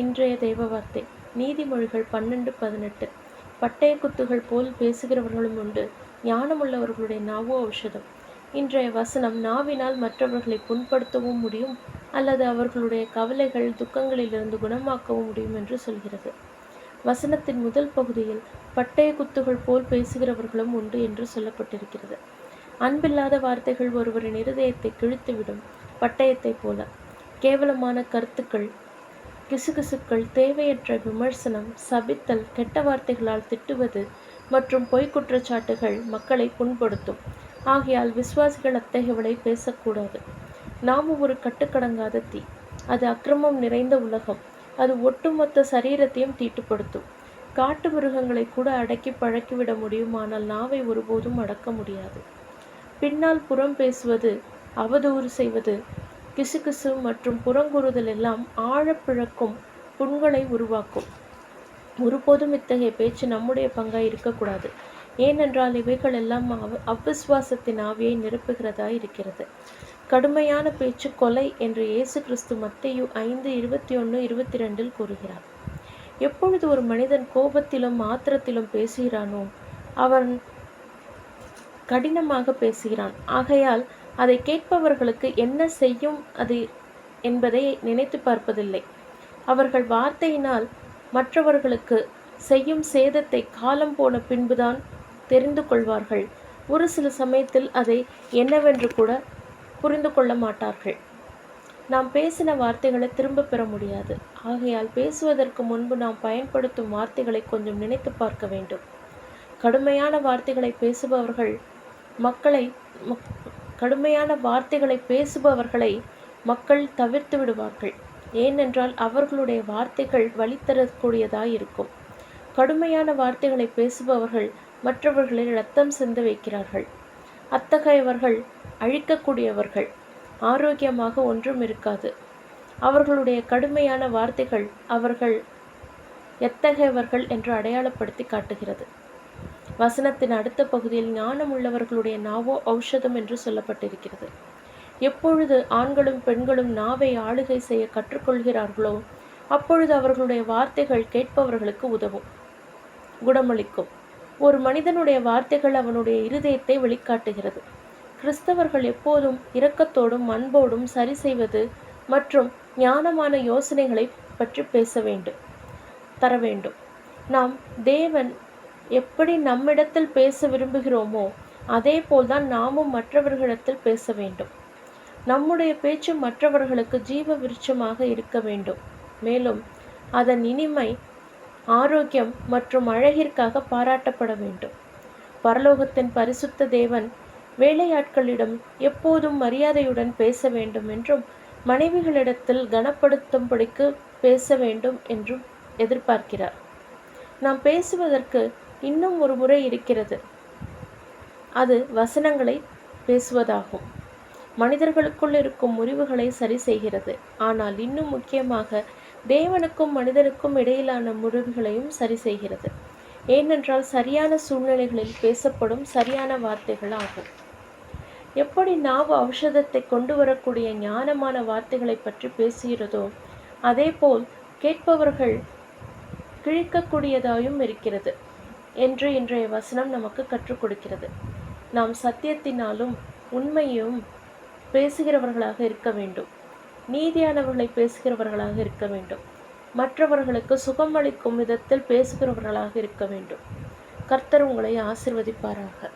இன்றைய தெய்வ வார்த்தை நீதிமொழிகள் 12:18. பட்டய குத்துகள் போல் பேசுகிறவர்களும் உண்டு, ஞானமுள்ளவர்களுடைய நாவோ ஔஷதம். இன்றைய வசனம் நாவினால் மற்றவர்களை புண்படுத்தவும் முடியும், அல்லது அவர்களுடைய கவலைகள் துக்கங்களிலிருந்து குணமாக்கவும் முடியும் என்று சொல்கிறது. வசனத்தின் முதல் பகுதியில் பட்டய குத்துகள் போல் பேசுகிறவர்களும் உண்டு என்று சொல்லப்பட்டிருக்கிறது. அன்பில்லாத வார்த்தைகள் ஒருவரின் இருதயத்தை கிழித்துவிடும், பட்டயத்தைப் போல. கேவலமான கருத்துக்கள், கிசுகிசுக்கள், தேவையற்ற விமர்சனம், சபித்தல், கெட்ட வார்த்தைகளால் திட்டுவது மற்றும் பொய் குற்றச்சாட்டுகள் மக்களை புண்படுத்தும். ஆகையால் விசுவாசிகள் அத்தகையவளை பேசக்கூடாது. நாமும் ஒரு கட்டுக்கடங்காத தீ. அது அக்கிரமம் நிறைந்த உலகம். அது ஒட்டுமொத்த சரீரத்தையும் தீட்டுப்படுத்தும். காட்டு மிருகங்களை கூட அடக்கி பழக்கிவிட முடியும், ஆனால் நாவை ஒருபோதும் அடக்க முடியாது. பின்னால் புறம் பேசுவது, அவதூறு செய்வது, கிசுகிசு மற்றும் புறங்கூறுதல் எல்லாம் ஆழப்பிழக்கும் புண்களை உருவாக்கும். ஒருபோதும் இத்தகைய பேச்சு நம்முடைய பங்காய் இருக்கக்கூடாது. ஏனென்றால் இவைகள் எல்லாம் அவ்விசுவாசத்தின் ஆவியை நிரப்புகிறதா இருக்கிறது. கடுமையான பேச்சு கொலை என்று இயேசு கிறிஸ்து மத்தேயு 5:21-22 கூறுகிறார். எப்பொழுது ஒரு மனிதன் கோபத்திலும் ஆத்திரத்திலும் பேசுகிறானோ அவன் கடினமாக பேசுகிறான். ஆகையால் அதை கேட்பவர்களுக்கு என்ன செய்யும் அது என்பதை நினைத்து பார்ப்பதில்லை. அவர்கள் வார்த்தையினால் மற்றவர்களுக்கு செய்யும் சேதத்தை காலம் போன பின்புதான் தெரிந்து கொள்வார்கள். ஒரு சில சமயத்தில் அதை என்னவென்று கூட புரிந்து கொள்ள மாட்டார்கள். நாம் பேசின வார்த்தைகளை திரும்ப பெற முடியாது. ஆகையால் பேசுவதற்கு முன்பு நாம் பயன்படுத்தும் வார்த்தைகளை கொஞ்சம் நினைத்து பார்க்க வேண்டும். கடுமையான வார்த்தைகளை பேசுபவர்களை மக்கள் தவிர்த்து விடுவார்கள். ஏனென்றால் அவர்களுடைய வார்த்தைகள் வழி தரக்கூடியதாய் இருக்கும். கடுமையான வார்த்தைகளை பேசுபவர்கள் மற்றவர்களை இரத்தம் சிந்த வைக்கிறார்கள். அத்தகையவர்கள் அழிக்கக்கூடியவர்கள். ஆரோக்கியமாக ஒன்றும் இருக்காது. அவர்களுடைய கடுமையான வார்த்தைகள் அவர்கள் எத்தகையவர்கள் என்று அடையாளப்படுத்தி காட்டுகிறது. வசனத்தின் அடுத்த பகுதியில் ஞானம் உள்ளவர்களுடைய நாவோ ஔஷதம் என்று சொல்லப்பட்டிருக்கிறது. எப்பொழுது ஆண்களும் பெண்களும் நாவை ஆளுகை செய்ய கற்றுக்கொள்கிறார்களோ அப்பொழுது அவர்களுடைய வார்த்தைகள் கேட்பவர்களுக்கு உதவும், குணமளிக்கும். ஒரு மனிதனுடைய வார்த்தைகள் அவனுடைய இருதயத்தை வெளிக்காட்டுகிறது. கிறிஸ்தவர்கள் எப்போதும் இரக்கத்தோடும் அன்போடும் சரி செய்வது மற்றும் ஞானமான யோசனைகளை பற்றி தர வேண்டும். நாம் தேவன் எப்படி நம்மிடத்தில் பேச விரும்புகிறோமோ அதே போல்தான் நாமும் மற்றவர்களிடத்தில் பேச வேண்டும். நம்முடைய பேச்சு மற்றவர்களுக்கு ஜீவ விருட்சமாக இருக்க வேண்டும். மேலும் அதன் இனிமை, ஆரோக்கியம் மற்றும் அழகிற்காக பாராட்டப்பட வேண்டும். பரலோகத்தின் பரிசுத்த தேவன் வேலையாட்களிடம் எப்போதும் மரியாதையுடன் பேச வேண்டும் என்றும் மனைவிகளிடத்தில் கனப்படுத்தும்படிக்கு பேச வேண்டும் என்றும் எதிர்பார்க்கிறார். நாம் பேசுவதற்கு இன்னும் ஒரு முறை இருக்கிறது. அது வசனங்களை பேசுவதாகும். மனிதர்களுக்குள் இருக்கும் முறிவுகளை சரி செய்கிறது. ஆனால் இன்னும் முக்கியமாக தேவனுக்கும் மனிதனுக்கும் இடையிலான முறிவுகளையும் சரி செய்கிறது. ஏனென்றால் சரியான சூழ்நிலைகளில் பேசப்படும் சரியான வார்த்தைகள் ஆகும். எப்படி நாவு ஔஷதத்தை கொண்டு வரக்கூடிய ஞானமான வார்த்தைகளை பற்றி பேசுகிறதோ அதேபோல் கேட்பவர்கள் கிழிக்கக்கூடியதாயும் இருக்கிறது என்று இன்றைய வசனம் நமக்கு கற்றுக் கொடுக்கிறது. நாம் சத்தியத்தினாலும் உண்மையும் பேசுகிறவர்களாக இருக்க வேண்டும். நீதியானவர்களை பேசுகிறவர்களாக இருக்க வேண்டும். மற்றவர்களுக்கு சுகமளிக்கும் விதத்தில் பேசுகிறவர்களாக இருக்க வேண்டும். கர்த்தர் உங்களை ஆசீர்வதிப்பாராக.